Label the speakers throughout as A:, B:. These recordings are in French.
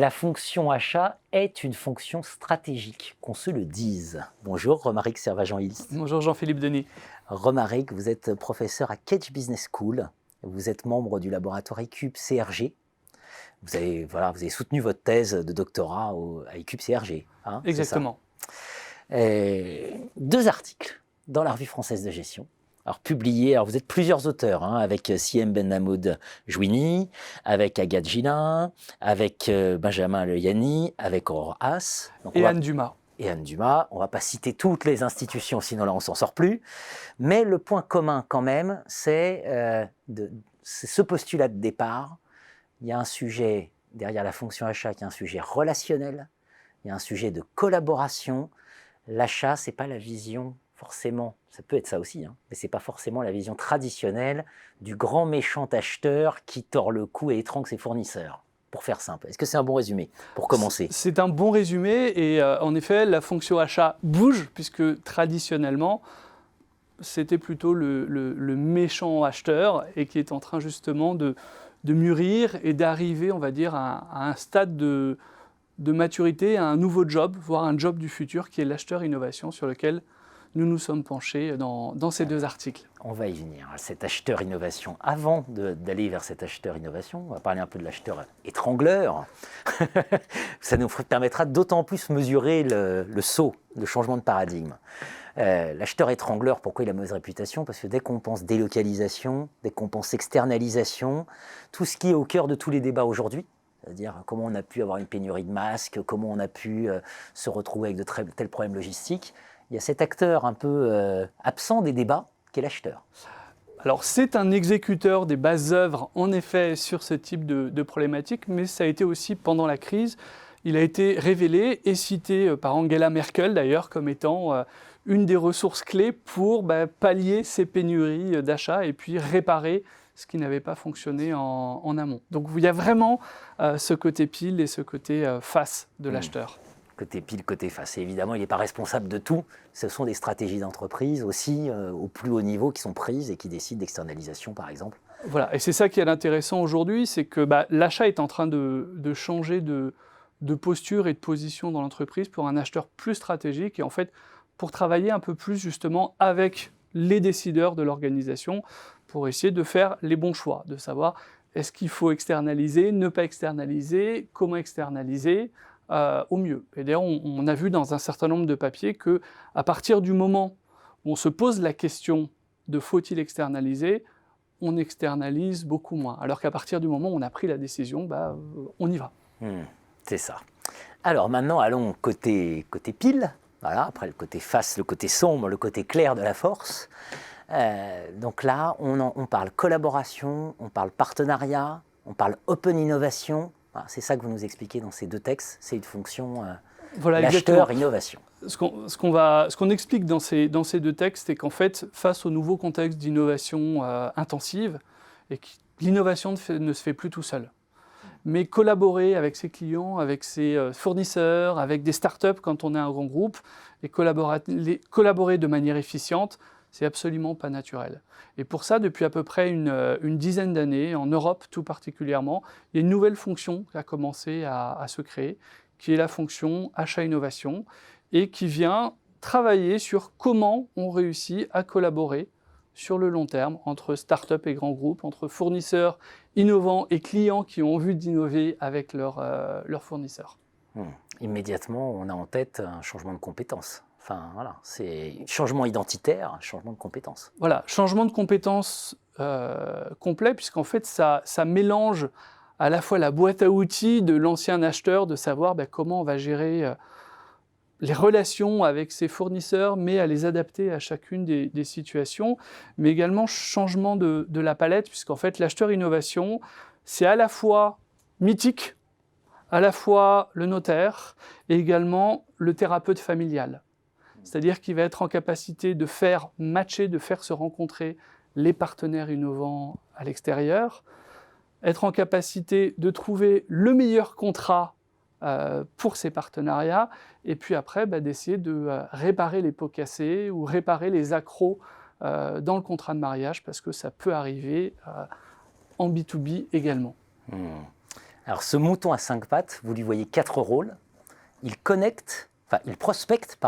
A: La fonction achat est une fonction stratégique, qu'on se le dise. Bonjour Romaric Servagent-Hilst.
B: Bonjour Jean-Philippe Denis.
A: Romaric, vous êtes professeur à Kedge Business School. Vous êtes membre du laboratoire ECUP CRG. Vous avez soutenu votre thèse de doctorat à ECUP CRG. Hein,
B: exactement.
A: Deux articles dans la Revue française de gestion. Alors publiés, vous êtes plusieurs auteurs, avec Siem Ben Hamoud Jouini, avec Agathe Gillin, avec Benjamin Leyani, avec Aurore Haas.
B: Et Anne Dumas.
A: Et Anne Dumas. On ne va pas citer toutes les institutions, sinon là on ne s'en sort plus. Mais le point commun quand même, c'est ce postulat de départ. Il y a un sujet derrière la fonction achat, qui est un sujet relationnel, il y a un sujet de collaboration. L'achat, ce n'est pas la vision forcément, ça peut être ça aussi, mais ce n'est pas forcément la vision traditionnelle du grand méchant acheteur qui tord le cou et étrangle ses fournisseurs, pour faire simple. Est-ce que c'est un bon résumé, pour commencer?
B: C'est un bon résumé, et en effet, la fonction achat bouge, puisque traditionnellement, c'était plutôt le méchant acheteur, et qui est en train justement de mûrir et d'arriver, on va dire, à un stade de maturité, à un nouveau job, voire un job du futur, qui est l'acheteur innovation, sur lequel nous nous sommes penchés dans ces deux articles.
A: On va y venir, cet acheteur innovation. Avant d'aller vers cet acheteur innovation, on va parler un peu de l'acheteur étrangleur. Ça nous permettra d'autant plus mesurer le saut, le changement de paradigme. L'acheteur étrangleur, pourquoi il a mauvaise réputation? Parce que dès qu'on pense délocalisation, dès qu'on pense externalisation, tout ce qui est au cœur de tous les débats aujourd'hui, c'est-à-dire comment on a pu avoir une pénurie de masques, comment on a pu se retrouver avec de tels problèmes logistiques, il y a cet acteur un peu absent des débats, qui est l'acheteur.
B: Alors c'est un exécuteur des bases œuvres, en effet, sur ce type de problématique, mais ça a été aussi pendant la crise. Il a été révélé et cité par Angela Merkel, d'ailleurs, comme étant une des ressources clés pour pallier ces pénuries d'achat et puis réparer ce qui n'avait pas fonctionné en amont. Donc il y a vraiment ce côté pile et ce côté face de l'acheteur.
A: Côté pile, côté face. Et évidemment, il n'est pas responsable de tout. Ce sont des stratégies d'entreprise aussi au plus haut niveau qui sont prises et qui décident d'externalisation, par exemple.
B: Voilà, et c'est ça qui est intéressant aujourd'hui, c'est que l'achat est en train de changer de posture et de position dans l'entreprise pour un acheteur plus stratégique et en fait pour travailler un peu plus justement avec les décideurs de l'organisation pour essayer de faire les bons choix, de savoir est-ce qu'il faut externaliser, ne pas externaliser, comment externaliser au mieux. Et d'ailleurs, on a vu dans un certain nombre de papiers qu'à partir du moment où on se pose la question de faut-il externaliser, on externalise beaucoup moins. Alors qu'à partir du moment où on a pris la décision, on y va.
A: C'est ça. Alors maintenant, allons côté pile. Voilà, après le côté face, le côté sombre, le côté clair de la force. Donc là, on parle collaboration, on parle partenariat, on parle open innovation. Voilà, c'est ça que vous nous expliquez dans ces deux textes. C'est une fonction l'acheteur innovation.
B: Ce qu'on explique dans ces deux textes, c'est qu'en fait, face au nouveau contexte d'innovation intensive, et l'innovation ne se fait plus tout seul. Mais collaborer avec ses clients, avec ses fournisseurs, avec des startups quand on est un grand groupe, et collaborer de manière efficiente, c'est absolument pas naturel. Et pour ça, depuis à peu près une dizaine d'années, en Europe tout particulièrement, il y a une nouvelle fonction qui a commencé à se créer, qui est la fonction achat-innovation, et qui vient travailler sur comment on réussit à collaborer sur le long terme entre start-up et grands groupes, entre fournisseurs innovants et clients qui ont envie d'innover avec leurs fournisseurs.
A: Immédiatement, on a en tête un changement de compétences. Enfin, voilà, c'est changement identitaire, changement de compétences.
B: Voilà, changement de compétences complet, puisqu'en fait, ça mélange à la fois la boîte à outils de l'ancien acheteur, de savoir comment on va gérer les relations avec ses fournisseurs, mais à les adapter à chacune des situations, mais également changement de la palette, puisqu'en fait, l'acheteur innovation, c'est à la fois mythique, à la fois le notaire, et également le thérapeute familial. C'est-à-dire qu'il va être en capacité de faire matcher, de faire se rencontrer les partenaires innovants à l'extérieur, être en capacité de trouver le meilleur contrat pour ces partenariats, et puis après d'essayer de réparer les pots cassés ou réparer les accros dans le contrat de mariage, parce que ça peut arriver en B2B également.
A: Alors ce mouton à 5 pattes, vous lui voyez 4 rôles. Il prospecte,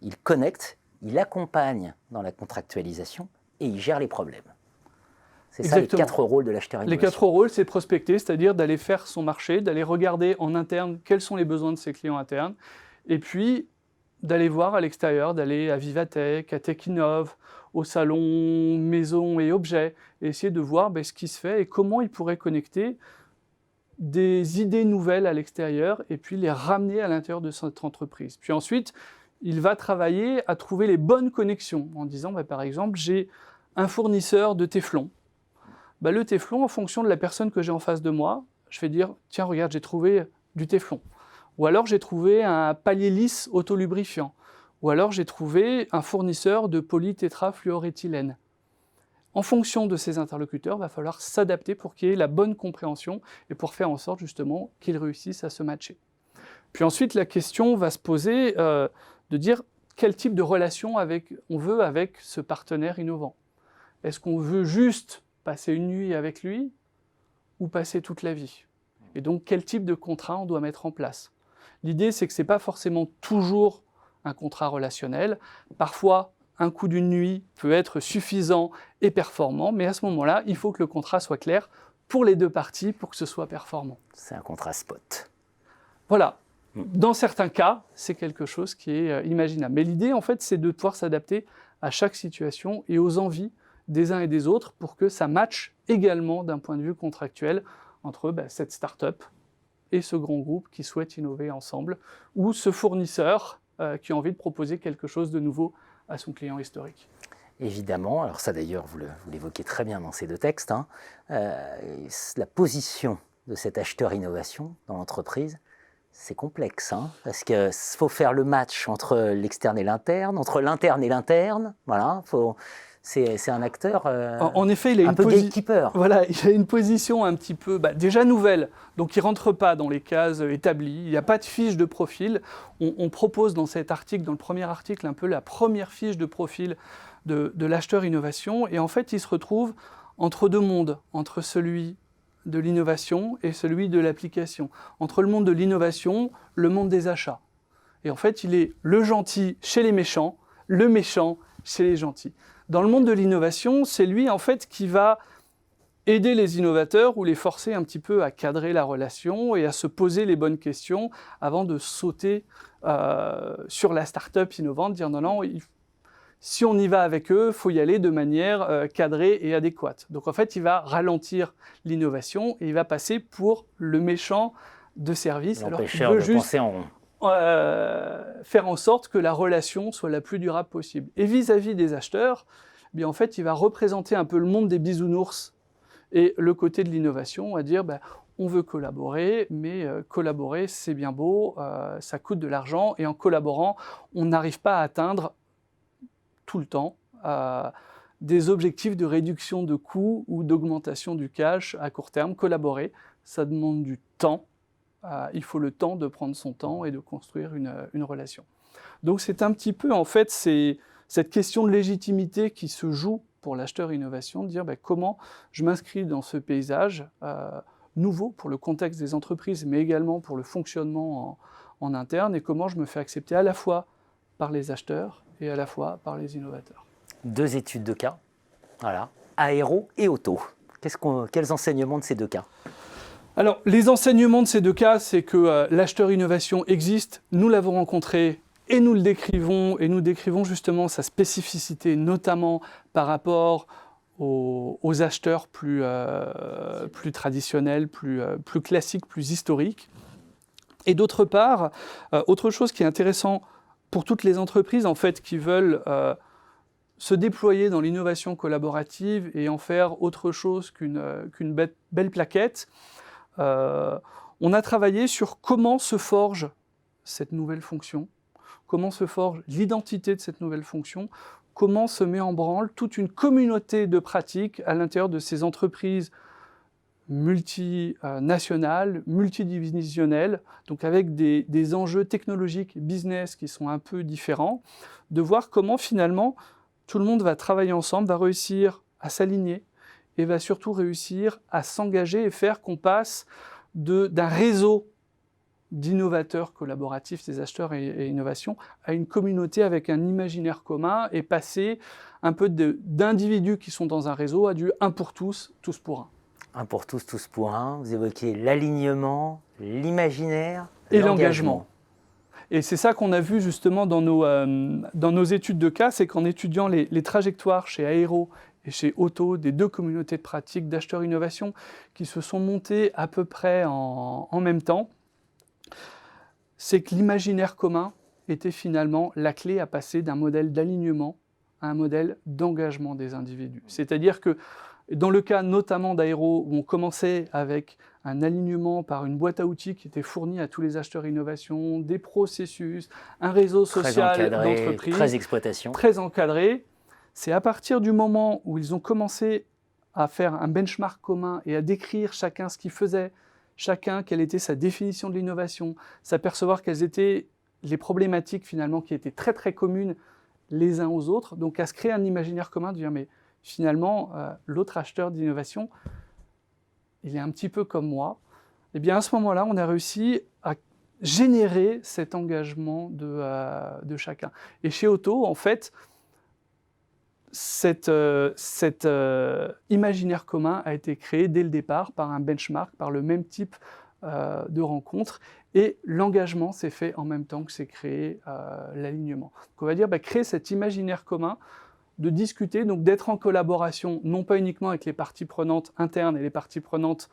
A: il connecte, il accompagne dans la contractualisation et il gère les problèmes. C'est ça les 4 rôles de l'acheteur innovation.
B: Les 4 rôles, c'est prospecter, c'est-à-dire d'aller faire son marché, d'aller regarder en interne quels sont les besoins de ses clients internes, et puis d'aller voir à l'extérieur, d'aller à Vivatech, à TechInnov, au salon maison et objets, et essayer de voir ce qui se fait et comment il pourrait connecter des idées nouvelles à l'extérieur et puis les ramener à l'intérieur de cette entreprise. Puis ensuite, il va travailler à trouver les bonnes connexions en disant, par exemple, j'ai un fournisseur de téflon. Le téflon, en fonction de la personne que j'ai en face de moi, je vais dire, tiens, regarde, j'ai trouvé du téflon. Ou alors, j'ai trouvé un palier lisse autolubrifiant. Ou alors, j'ai trouvé un fournisseur de polytétrafluoréthylène. En fonction de ces interlocuteurs, il va falloir s'adapter pour qu'il y ait la bonne compréhension et pour faire en sorte, justement, qu'ils réussissent à se matcher. Puis ensuite, la question va se poser de dire quel type de relation on veut avec ce partenaire innovant. Est-ce qu'on veut juste passer une nuit avec lui ou passer toute la vie? Et donc, quel type de contrat on doit mettre en place? L'idée, c'est que ce n'est pas forcément toujours un contrat relationnel. Parfois, un coup d'une nuit peut être suffisant et performant, mais à ce moment-là, il faut que le contrat soit clair pour les deux parties pour que ce soit performant.
A: C'est un contrat spot.
B: Voilà. Dans certains cas, c'est quelque chose qui est imaginable. Mais l'idée, en fait, c'est de pouvoir s'adapter à chaque situation et aux envies des uns et des autres pour que ça matche également d'un point de vue contractuel entre cette start-up et ce grand groupe qui souhaite innover ensemble, ou ce fournisseur qui a envie de proposer quelque chose de nouveau à son client historique.
A: Évidemment, alors ça d'ailleurs, vous l'évoquez très bien dans ces 2 textes, la position de cet acheteur innovation dans l'entreprise, c'est complexe, parce qu'il faut faire le match entre l'externe et l'interne, entre l'interne et l'interne, voilà, c'est un acteur
B: en effet, il a
A: un peu gatekeeper.
B: Voilà, il a une position un petit peu déjà nouvelle, donc il ne rentre pas dans les cases établies, il n'y a pas de fiche de profil. On propose dans cet article, dans le premier article, un peu la première fiche de profil de l'acheteur innovation, et en fait, il se retrouve entre 2 mondes, entre celui de l'innovation et celui de l'application, entre le monde de l'innovation, le monde des achats. Et en fait, il est le gentil chez les méchants, le méchant chez les gentils. Dans le monde de l'innovation, c'est lui en fait qui va aider les innovateurs ou les forcer un petit peu à cadrer la relation et à se poser les bonnes questions avant de sauter sur la start-up innovante, dire non, si on y va avec eux, il faut y aller de manière cadrée et adéquate. Donc en fait, il va ralentir l'innovation et il va passer pour le méchant de service.
A: L'empêcheur de penser en rond.
B: Faire en sorte que la relation soit la plus durable possible. Et vis-à-vis des acheteurs, en fait, il va représenter un peu le monde des bisounours et le côté de l'innovation, à dire on veut collaborer, mais collaborer, c'est bien beau, ça coûte de l'argent, et en collaborant, on n'arrive pas à atteindre tout le temps des objectifs de réduction de coûts ou d'augmentation du cash à court terme. Collaborer, ça demande du temps. Il faut le temps de prendre son temps et de construire une relation. Donc c'est un petit peu, en fait, cette question de légitimité qui se joue pour l'acheteur innovation, de dire comment je m'inscris dans ce paysage nouveau pour le contexte des entreprises, mais également pour le fonctionnement en interne, et comment je me fais accepter à la fois par les acheteurs et à la fois par les innovateurs.
A: 2 études de cas, voilà, aéro et auto. Quels enseignements de ces 2 cas?
B: Alors, les enseignements de ces 2 cas, c'est que l'acheteur innovation existe, nous l'avons rencontré et nous le décrivons, et nous décrivons justement sa spécificité, notamment par rapport aux acheteurs plus traditionnels, plus classiques, plus historiques. Et d'autre part, autre chose qui est intéressant pour toutes les entreprises en fait, qui veulent se déployer dans l'innovation collaborative et en faire autre chose qu'une belle plaquette, on a travaillé sur comment se forge cette nouvelle fonction, comment se forge l'identité de cette nouvelle fonction, comment se met en branle toute une communauté de pratiques à l'intérieur de ces entreprises multinationales, multidivisionnelles, donc avec des enjeux technologiques, business qui sont un peu différents, de voir comment finalement tout le monde va travailler ensemble, va réussir à s'aligner et va surtout réussir à s'engager et faire qu'on passe d'un réseau d'innovateurs collaboratifs, des acheteurs et innovation, à une communauté avec un imaginaire commun et passer un peu d'individus qui sont dans un réseau à du un pour tous, tous pour un.
A: Un pour tous, tous pour un. Vous évoquez l'alignement, l'imaginaire
B: et l'engagement. Et c'est ça qu'on a vu justement dans nos études de cas, c'est qu'en étudiant les trajectoires chez Aéro et chez Auto, des deux communautés de pratique d'acheteurs innovation qui se sont montées à peu près en même temps, c'est que l'imaginaire commun était finalement la clé à passer d'un modèle d'alignement à un modèle d'engagement des individus. C'est-à-dire que dans le cas notamment d'Aéro, où on commençait avec un alignement par une boîte à outils qui était fournie à tous les acheteurs innovation, des processus, un réseau social d'entreprise, très encadré, c'est à partir du moment où ils ont commencé à faire un benchmark commun et à décrire chacun ce qu'il faisait, chacun quelle était sa définition de l'innovation, s'apercevoir quelles étaient les problématiques finalement qui étaient très très communes les uns aux autres, donc à se créer un imaginaire commun, de dire mais finalement l'autre acheteur d'innovation, il est un petit peu comme moi. Et bien à ce moment-là, on a réussi à générer cet engagement de chacun. Et chez Auto, en fait, cet imaginaire commun a été créé dès le départ par un benchmark, par le même type de rencontre, et l'engagement s'est fait en même temps que s'est créé l'alignement. Donc on va dire créer cet imaginaire commun, de discuter, donc d'être en collaboration, non pas uniquement avec les parties prenantes internes et les parties prenantes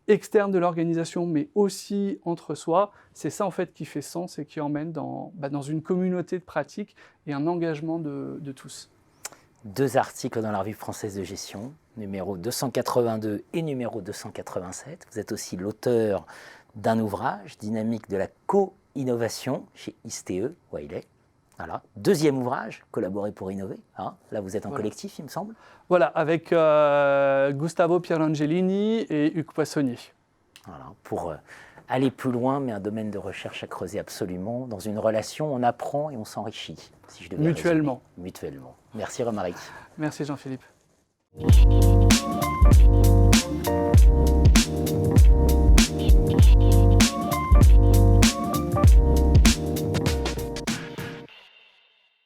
B: externes de l'organisation, mais aussi entre soi. C'est ça en fait qui fait sens et qui emmène dans une communauté de pratique et un engagement de tous.
A: 2 articles dans la Revue française de gestion, numéro 282 et numéro 287. Vous êtes aussi l'auteur d'un ouvrage, Dynamique de la co-innovation, chez ISTE, Wiley. Voilà. 2e ouvrage, Collaborer pour innover. Hein. Là, vous êtes en collectif, il me semble.
B: Voilà, avec Gustavo Pierangelini et Hugues Poissonnier.
A: Voilà, pour aller plus loin, mais un domaine de recherche à creuser absolument. Dans une relation, on apprend et on s'enrichit, si je devais
B: mutuellement.
A: Résumer. Mutuellement. Merci Romaric.
B: Merci Jean-Philippe.